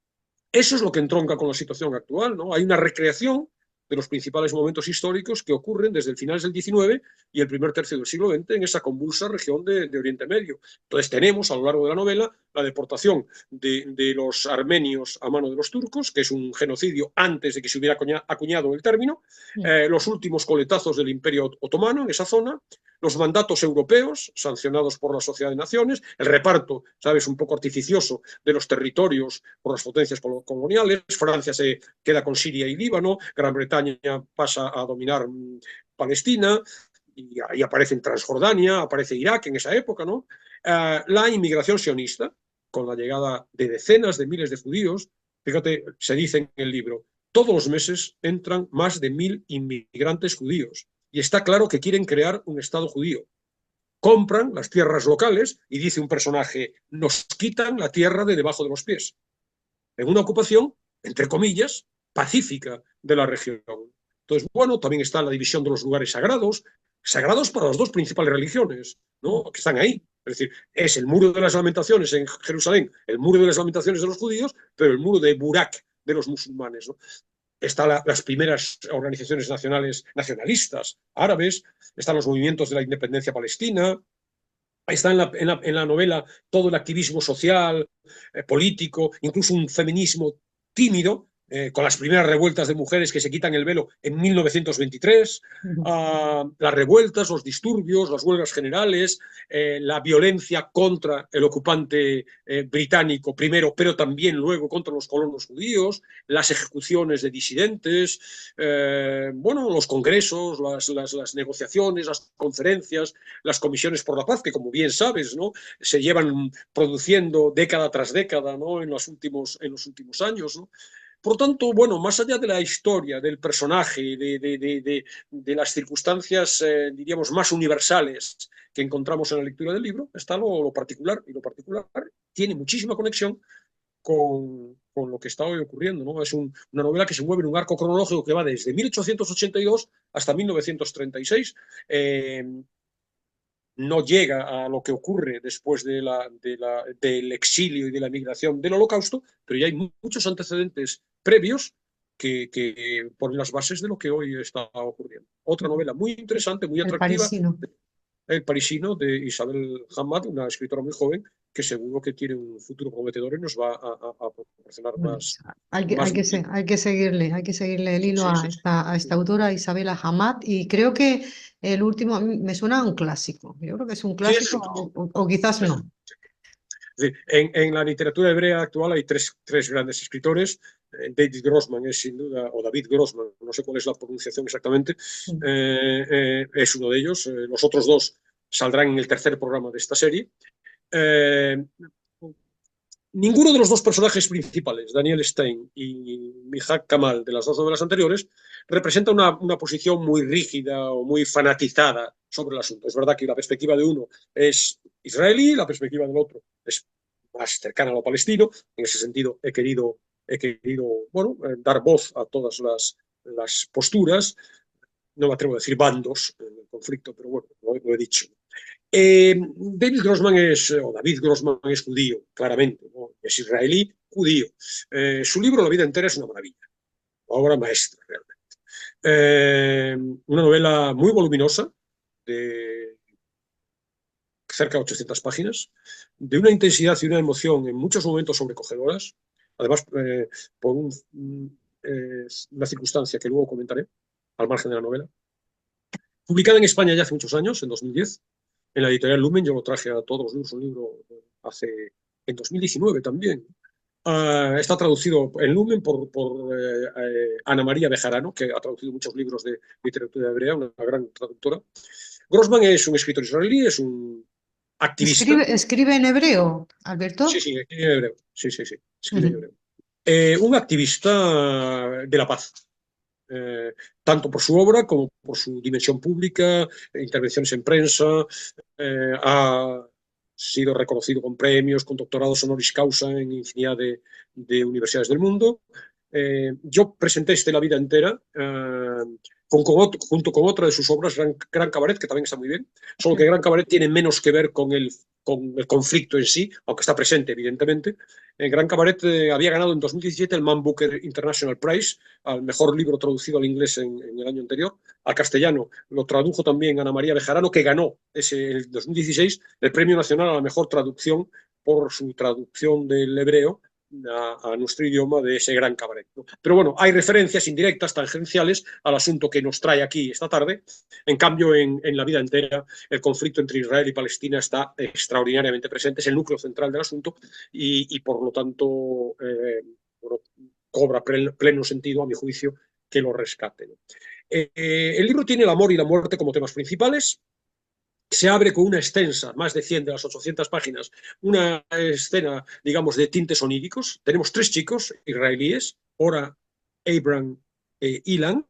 eso es lo que entronca con la situación actual, ¿no? Hay una recreación de los principales momentos históricos que ocurren desde el finales del XIX y el primer tercio del siglo XX en esa convulsa región de Oriente Medio. Entonces tenemos a lo largo de la novela la deportación de los armenios a mano de los turcos, que es un genocidio antes de que se hubiera acuñado el término, los últimos coletazos del Imperio Otomano en esa zona, los mandatos europeos sancionados por la Sociedad de Naciones, el reparto, sabes, un poco artificioso de los territorios por las potencias coloniales, Francia se queda con Siria y Líbano, Gran Bretaña pasa a dominar Palestina, y ahí aparece en Transjordania, aparece Irak en esa época, ¿no? La inmigración sionista, con la llegada de decenas de miles de judíos, fíjate, se dice en el libro, todos los meses entran más de 1000 inmigrantes judíos y está claro que quieren crear un Estado judío. Compran las tierras locales y dice un personaje, nos quitan la tierra de debajo de los pies. En una ocupación, entre comillas, pacífica de la región. Entonces, bueno, también está la división de los lugares sagrados, sagrados para las dos principales religiones, ¿no? Que están ahí. Es decir, es el muro de las lamentaciones en Jerusalén, el muro de las lamentaciones de los judíos, pero el muro de Burak de los musulmanes, ¿no? Están las primeras organizaciones nacionalistas árabes, están los movimientos de la independencia palestina, está en la novela todo el activismo social, político, incluso un feminismo tímido, con las primeras revueltas de mujeres que se quitan el velo en 1923, las revueltas, los disturbios, las huelgas generales, la violencia contra el ocupante británico primero, pero también luego contra los colonos judíos, las ejecuciones de disidentes, bueno, los congresos, las negociaciones, las conferencias, las comisiones por la paz, que como bien sabes, ¿no? Se llevan produciendo década tras década, ¿no? en los últimos años, ¿no? Por tanto, bueno, más allá de la historia, del personaje, de las circunstancias, diríamos, más universales que encontramos en la lectura del libro, está lo particular, y lo particular tiene muchísima conexión con lo que está hoy ocurriendo, ¿no? Es una novela que se mueve en un arco cronológico que va desde 1882 hasta 1936. No llega a lo que ocurre después del exilio y de la emigración del Holocausto, pero ya hay muchos antecedentes previos que ponen las bases de lo que hoy está ocurriendo. Otra novela muy interesante, muy El atractiva, parisino. El parisino, de Isabel Hamad, una escritora muy joven, que seguro que tiene un futuro prometedor y nos va a proporcionar Bueno, más, hay que, más lectura. hay que seguirle el hilo Sí, sí, sí. a esta autora, Isabel Hamad, y creo que el último a mí me suena a un clásico. Yo creo que es un Sí, es clásico un clásico. o quizás no. Es decir, en la literatura hebrea actual hay tres grandes escritores. David Grossman es sin duda, o David Grossman, no sé cuál es la pronunciación exactamente, Mm. es uno de ellos. Los otros dos saldrán en el tercer programa de esta serie. Eh, Ninguno de los dos personajes principales, Daniel Stein y Mihak Kamal, de las dos novelas anteriores, representa una posición muy rígida o muy fanatizada sobre el asunto. Es verdad que la perspectiva de uno es israelí, la perspectiva del otro es más cercana a lo palestino. En ese sentido, he querido bueno, dar voz a todas las posturas. No me atrevo a decir bandos en el conflicto, pero bueno, lo he dicho. David Grossman es judío, claramente, ¿no? Es israelí, judío. Su libro, La vida entera, es una maravilla, una obra maestra, realmente. Una novela muy voluminosa, de cerca de 800 páginas, de una intensidad y una emoción en muchos momentos sobrecogedoras, además por una circunstancia que luego comentaré, al margen de la novela. Publicada en España ya hace muchos años, en 2010, en la editorial Lumen. Yo lo traje a todos los libros, un libro en 2019 también. Está traducido en Lumen por Ana María Bejarano, que ha traducido muchos libros de literatura hebrea, una gran traductora. Grossman es un escritor israelí, es un activista. Escribe en hebreo, Sí, Alberto. sí, escribe en hebreo. Sí, sí, sí, escribe en Ujú. hebreo. Un activista de la paz, eh, tanto por su obra como por su dimensión pública, intervenciones en prensa. Ha sido reconocido con premios, con doctorados honoris causa en infinidad de universidades del mundo. Yo presenté La vida entera junto con otra de sus obras, Gran Cabaret, que también está muy bien, solo que Gran Cabaret tiene menos que ver con el conflicto en sí, aunque está presente, evidentemente. Gran Cabaret había ganado en 2017 el Man Booker International Prize al mejor libro traducido al inglés en el año anterior. Al castellano lo tradujo también Ana María Bejarano, que ganó el 2016 el Premio Nacional a la Mejor Traducción por su traducción del hebreo a nuestro idioma de ese Gran Cabaret, ¿no? Pero bueno, hay referencias indirectas, tangenciales al asunto que nos trae aquí esta tarde. En cambio, en La vida entera, el conflicto entre Israel y Palestina está extraordinariamente presente, es el núcleo central del asunto y por lo tanto bueno, cobra pleno sentido, a mi juicio, que lo rescate, ¿no? El libro tiene el amor y la muerte como temas principales. Se abre con una extensa, más de 100 de las 800 páginas, una escena, digamos, de tintes oníricos. Tenemos tres chicos israelíes, Ora, Abram e Ilan,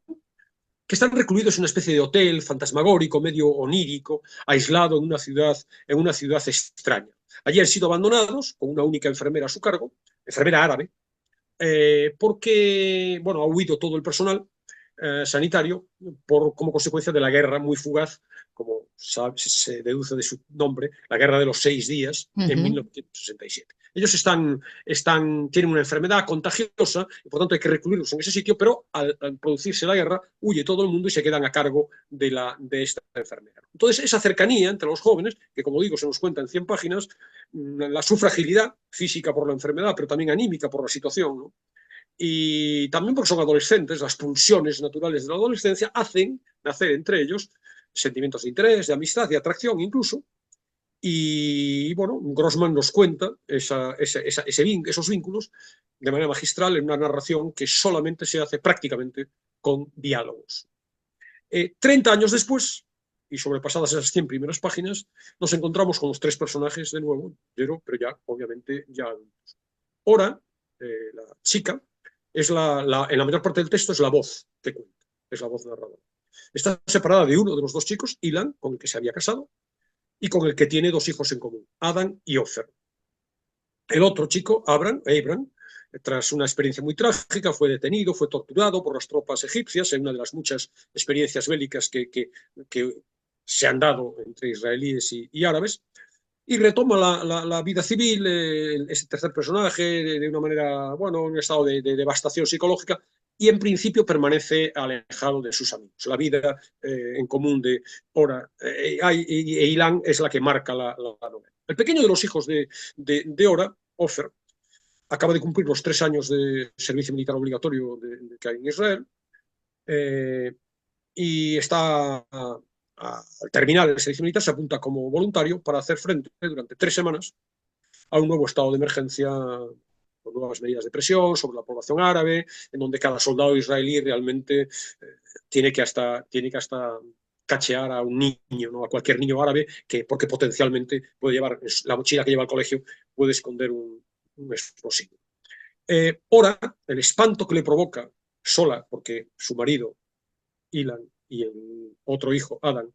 que están recluidos en una especie de hotel fantasmagórico, medio onírico, aislado en una ciudad extraña. Allí han sido abandonados con una única enfermera a su cargo, enfermera árabe, porque bueno, ha huido todo el personal sanitario como consecuencia de la guerra muy fugaz, como se deduce de su nombre, la guerra de los 6 días en Ujú. 1967. Ellos tienen una enfermedad contagiosa y por tanto hay que recluirlos en ese sitio, pero al producirse la guerra huye todo el mundo y se quedan a cargo de esta enfermera. Entonces esa cercanía entre los jóvenes, que como digo se nos cuenta en 100 páginas, su fragilidad física por la enfermedad, pero también anímica por la situación, ¿no? Y también porque son adolescentes, las pulsiones naturales de la adolescencia hacen nacer entre ellos sentimientos de interés, de amistad, de atracción incluso. Y bueno, Grossman nos cuenta esos vínculos de manera magistral en una narración que solamente se hace prácticamente con diálogos. 30 años después, y sobrepasadas esas 100 primeras páginas, nos encontramos con los tres personajes de nuevo, pero ya, obviamente, ya adultos. Ora, la chica, en la mayor parte del texto es la voz que cuenta, es la voz narradora. Está separada de uno de los dos chicos, Ilan, con el que se había casado, y con el que tiene dos hijos en común, Adam y Ofer. El otro chico, Abram, tras una experiencia muy trágica, fue detenido, fue torturado por las tropas egipcias en una de las muchas experiencias bélicas que se han dado entre israelíes y árabes, y retoma la vida civil, ese tercer personaje, de una manera, bueno, en un estado de devastación psicológica, y en principio permanece alejado de sus amigos. La vida en común de Ora e Ilan es la que marca la novela. El pequeño de los hijos de Ora, Ofer, acaba de cumplir los 3 años de servicio militar obligatorio que hay en Israel, y está al terminar el servicio militar se apunta como voluntario para hacer frente durante 3 semanas a un nuevo estado de emergencia con nuevas medidas de presión sobre la población árabe, en donde cada soldado israelí realmente tiene que hasta cachear a un niño, ¿no? A cualquier niño árabe, porque potencialmente puede llevar, la mochila que lleva al colegio puede esconder un explosivo. Ora, el espanto que le provoca sola, porque su marido, Ilan, y el otro hijo, Adam,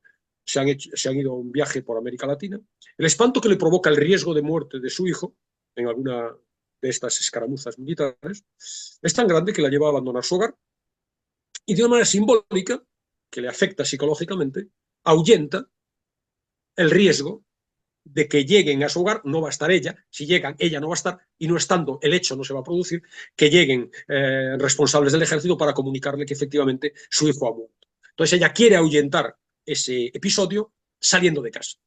se han ido a un viaje por América Latina, el espanto que le provoca el riesgo de muerte de su hijo en alguna de estas escaramuzas militares es tan grande que la lleva a abandonar su hogar y de una manera simbólica, que le afecta psicológicamente, ahuyenta el riesgo de que lleguen a su hogar, no va a estar ella, si llegan, ella no va a estar, y no estando, el hecho no se va a producir, que lleguen responsables del ejército para comunicarle que efectivamente su hijo ha muerto. Entonces ella quiere ahuyentar ese episodio saliendo de casa.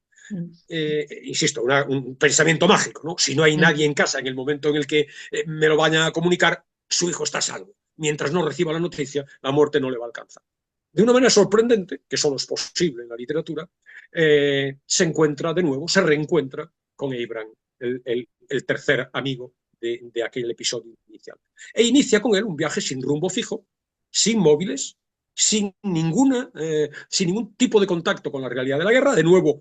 Insisto, un pensamiento mágico, ¿no? Si no hay nadie en casa en el momento en el que me lo vayan a comunicar, su hijo está a salvo. Mientras no reciba la noticia, la muerte no le va a alcanzar. De una manera sorprendente, que solo es posible en la literatura, se encuentra de nuevo, se reencuentra con Abraham, el tercer amigo de aquel episodio inicial. E inicia con él un viaje sin rumbo fijo, sin móviles, sin ningún tipo de contacto con la realidad de la guerra, de nuevo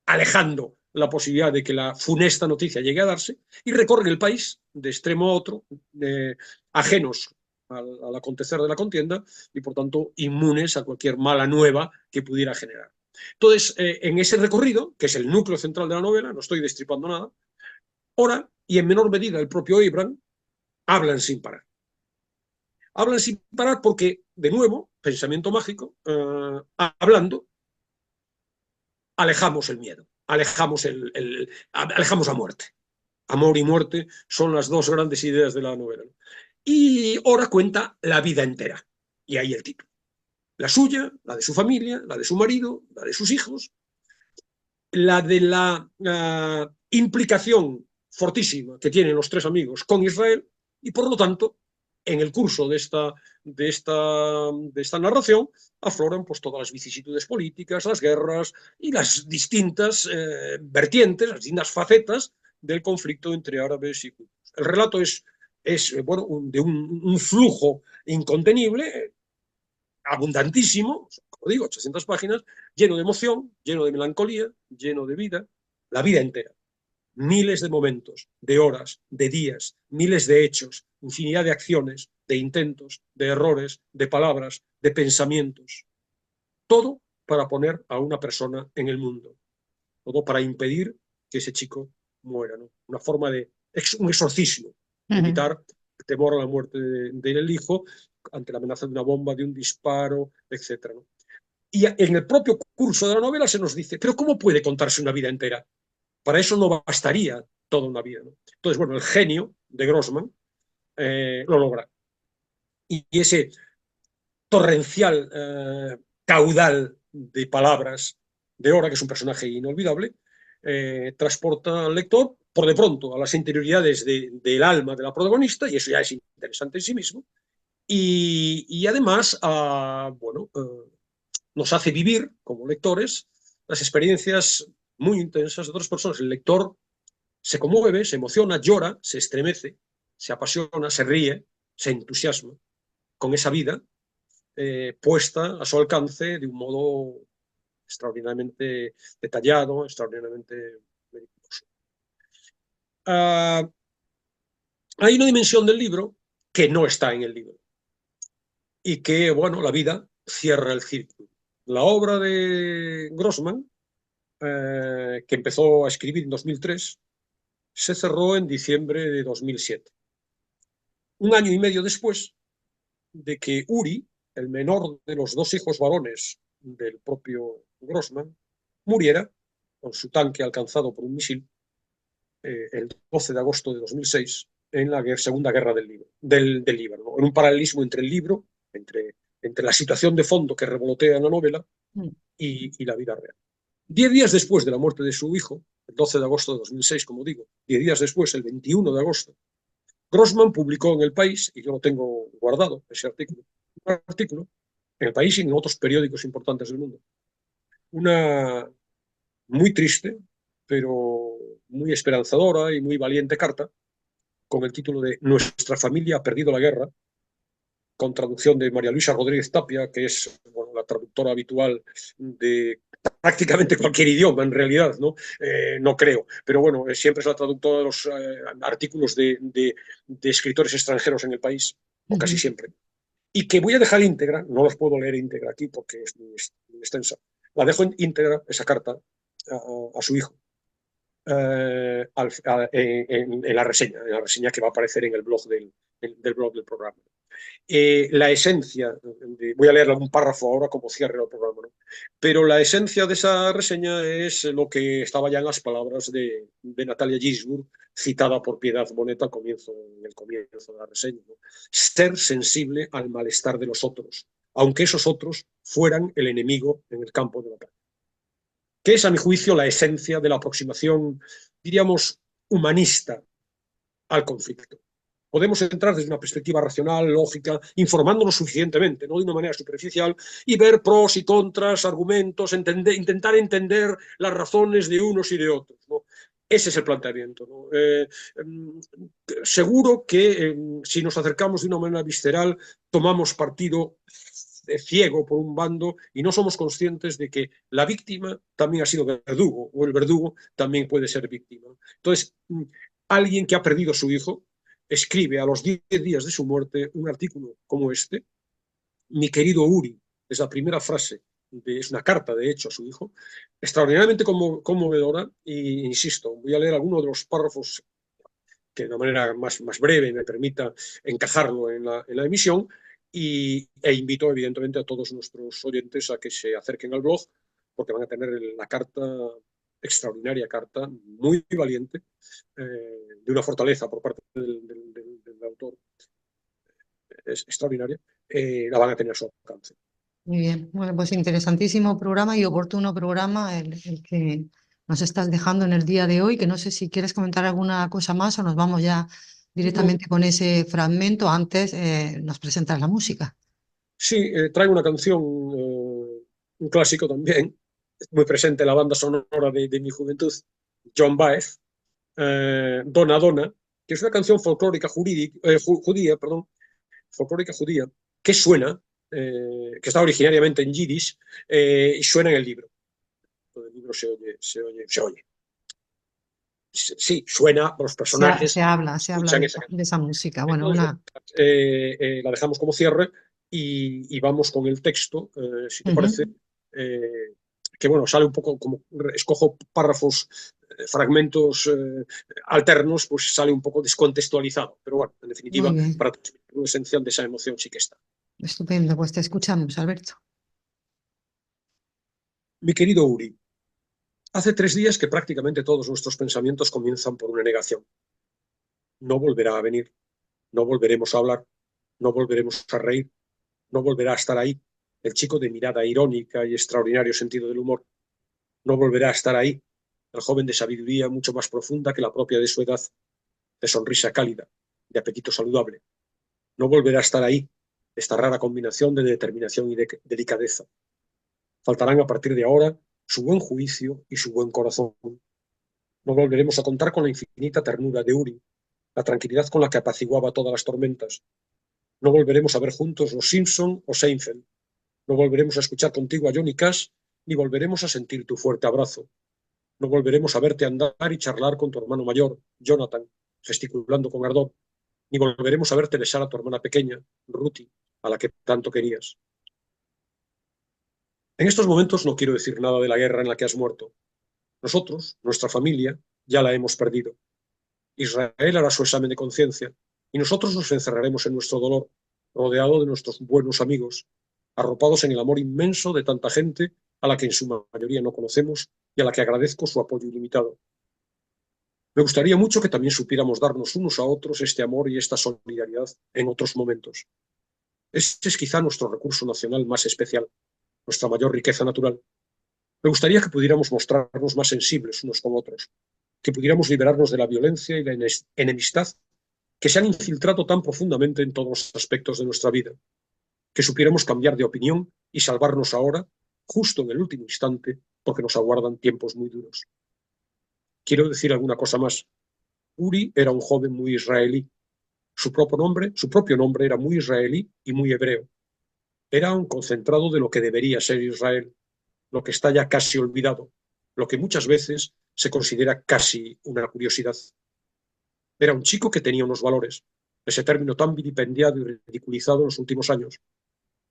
alejando la posibilidad de que la funesta noticia llegue a darse, y recorren el país de extremo a otro, ajenos al acontecer de la contienda y por tanto inmunes a cualquier mala nueva que pudiera generar. Entonces, en ese recorrido, que es el núcleo central de la novela, no estoy destripando nada, Ora y en menor medida el propio Abraham hablan sin parar. Hablan sin parar porque, de nuevo, pensamiento mágico, hablando, alejamos el miedo, alejamos la muerte. Amor y muerte son las dos grandes ideas de la novela. Y Ora cuenta la vida entera, y ahí el título. La suya, la de su familia, la de su marido, la de sus hijos, la de la implicación fortísima que tienen los 3 amigos con Israel, y por lo tanto, en el curso de esta narración afloran pues todas las vicisitudes políticas, las guerras y las distintas vertientes, las distintas facetas del conflicto entre árabes y judíos. El relato es bueno, de un flujo incontenible, abundantísimo, como digo, 800 páginas, lleno de emoción, lleno de melancolía, lleno de vida, la vida entera. Miles de momentos, de horas, de días, miles de hechos, infinidad de acciones, de intentos, de errores, de palabras, de pensamientos. Todo para poner a una persona en el mundo. Todo para impedir que ese chico muera, ¿no? Una forma de un exorcismo, evitar el temor a la muerte del hijo ante la amenaza de una bomba, de un disparo, etc., ¿no? Y en el propio curso de la novela se nos dice, pero ¿cómo puede contarse una vida entera? Para eso no bastaría toda una vida, ¿no? Entonces, bueno, el genio de Grossman lo logra. Y ese torrencial caudal de palabras de Ora, que es un personaje inolvidable, transporta al lector, por de pronto, a las interioridades del alma de la protagonista, y eso ya es interesante en sí mismo, y además, bueno, nos hace vivir, como lectores, las experiencias muy intensas de otras personas. El lector se conmueve, se emociona, llora, se estremece, se apasiona, se ríe, se entusiasma con esa vida puesta a su alcance de un modo extraordinariamente detallado, extraordinariamente meticuloso. Hay una dimensión del libro que no está en el libro y que, bueno, la vida cierra el círculo. La obra de Grossman, que empezó a escribir en 2003, se cerró en diciembre de 2007. Un año y medio después de que Uri, el menor de los 2 hijos varones del propio Grossman, muriera con su tanque alcanzado por un misil el 12 de agosto de 2006 en la Segunda Guerra del Líbano, en un paralelismo entre el libro, entre la situación de fondo que revolotea en la novela y la vida real. 10 días después de la muerte de su hijo, el 12 de agosto de 2006, como digo, 10 días después, el 21 de agosto, Grossman publicó en El País, y yo lo tengo guardado, ese artículo, un artículo en El País y en otros periódicos importantes del mundo. Una muy triste, pero muy esperanzadora y muy valiente carta, con el título de Nuestra familia ha perdido la guerra, con traducción de María Luisa Rodríguez Tapia, que es la traductora habitual de prácticamente cualquier idioma, en realidad, ¿no? No creo, pero bueno, siempre es la traductora de los artículos de escritores extranjeros en El País, o casi siempre. Y que voy a dejar íntegra, no los puedo leer íntegra aquí porque es muy extensa, la dejo íntegra, esa carta, a su hijo. En la reseña que va a aparecer en el blog del programa. La esencia, voy a leer un párrafo ahora como cierre del programa, ¿no? Pero la esencia de esa reseña es lo que estaba ya en las palabras de Natalia Ginzburg, citada por Piedad Bonet en el comienzo de la reseña, ¿no? Ser sensible al malestar de los otros, aunque esos otros fueran el enemigo en el campo de batalla. Que es, a mi juicio, la esencia de la aproximación, diríamos, humanista al conflicto. Podemos entrar desde una perspectiva racional, lógica, informándonos suficientemente, no de una manera superficial, y ver pros y contras, argumentos, intentar entender las razones de unos y de otros, ¿no? Ese es el planteamiento, ¿no? Seguro que si nos acercamos de una manera visceral, tomamos partido ciego por un bando y no somos conscientes de que la víctima también ha sido verdugo o el verdugo también puede ser víctima. Entonces, alguien que ha perdido a su hijo escribe a los 10 días de su muerte un artículo como este. Mi querido Uri, es la primera frase, es una carta de hecho a su hijo, extraordinariamente conmovedora, e insisto, voy a leer algunos de los párrafos que de una manera más breve me permita encajarlo en la emisión, e invito evidentemente a todos nuestros oyentes a que se acerquen al blog, porque van a tener la carta, extraordinaria carta, muy valiente, de una fortaleza por parte del autor, es extraordinaria, la van a tener a su alcance. Muy bien, bueno, pues interesantísimo programa y oportuno programa el que nos estás dejando en el día de hoy, que no sé si quieres comentar alguna cosa más o nos vamos ya directamente con ese fragmento. Antes nos presentas la música. Sí, traigo una canción, un clásico también, muy presente en la banda sonora de mi juventud, John Baez, Dona Dona, que es una canción folclórica folclórica judía, que suena, que está originariamente en yiddish, y suena en el libro. Todo el libro se oye. Sí, suena, los personajes Se habla escuchan esa canción. de esa música. Bueno, Entonces, la dejamos como cierre y vamos con el texto, si te parece, que bueno, sale un poco como escojo párrafos, fragmentos alternos, pues sale un poco descontextualizado, pero bueno, en definitiva, para lo esencial de esa emoción sí que está. Estupendo, pues te escuchamos, Alberto. Mi querido Uri, hace 3 días que prácticamente todos nuestros pensamientos comienzan por una negación. No volverá a venir, no volveremos a hablar, no volveremos a reír, no volverá a estar ahí, el chico de mirada irónica y extraordinario sentido del humor. No volverá a estar ahí, el joven de sabiduría mucho más profunda que la propia de su edad, de sonrisa cálida, de apetito saludable. No volverá a estar ahí, esta rara combinación de determinación y de delicadeza. Faltarán a partir de ahora su buen juicio y su buen corazón. No volveremos a contar con la infinita ternura de Uri, la tranquilidad con la que apaciguaba todas las tormentas. No volveremos a ver juntos los Simpson o Seinfeld. No volveremos a escuchar contigo a Johnny Cash, ni volveremos a sentir tu fuerte abrazo. No volveremos a verte andar y charlar con tu hermano mayor, Jonathan, gesticulando con ardor. Ni volveremos a verte besar a tu hermana pequeña, Ruthie, a la que tanto querías. En estos momentos no quiero decir nada de la guerra en la que has muerto. Nosotros, nuestra familia, ya la hemos perdido. Israel hará su examen de conciencia y nosotros nos encerraremos en nuestro dolor, rodeado de nuestros buenos amigos, arropados en el amor inmenso de tanta gente a la que en su mayoría no conocemos y a la que agradezco su apoyo ilimitado. Me gustaría mucho que también supiéramos darnos unos a otros este amor y esta solidaridad en otros momentos. Este es quizá nuestro recurso nacional más especial, nuestra mayor riqueza natural. Me gustaría que pudiéramos mostrarnos más sensibles unos con otros, que pudiéramos liberarnos de la violencia y la enemistad que se han infiltrado tan profundamente en todos los aspectos de nuestra vida, que supiéramos cambiar de opinión y salvarnos ahora, justo en el último instante, porque nos aguardan tiempos muy duros. Quiero decir alguna cosa más. Uri era un joven muy israelí. Su propio nombre era muy israelí y muy hebreo. Era un concentrado de lo que debería ser Israel, lo que está ya casi olvidado, lo que muchas veces se considera casi una curiosidad. Era un chico que tenía unos valores, ese término tan vilipendiado y ridiculizado en los últimos años,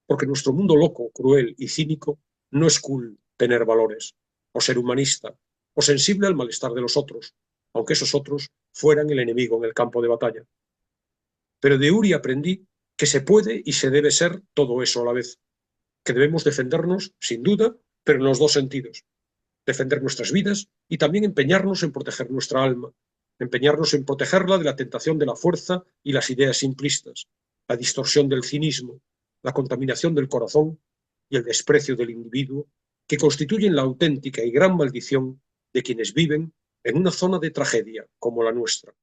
porque en nuestro mundo loco, cruel y cínico no es cool tener valores, o ser humanista, o sensible al malestar de los otros, aunque esos otros fueran el enemigo en el campo de batalla. Pero de Uri aprendí que se puede y se debe ser todo eso a la vez, que debemos defendernos, sin duda, pero en los dos sentidos. Defender nuestras vidas y también empeñarnos en proteger nuestra alma, empeñarnos en protegerla de la tentación de la fuerza y las ideas simplistas, la distorsión del cinismo, la contaminación del corazón y el desprecio del individuo, que constituyen la auténtica y gran maldición de quienes viven en una zona de tragedia como la nuestra.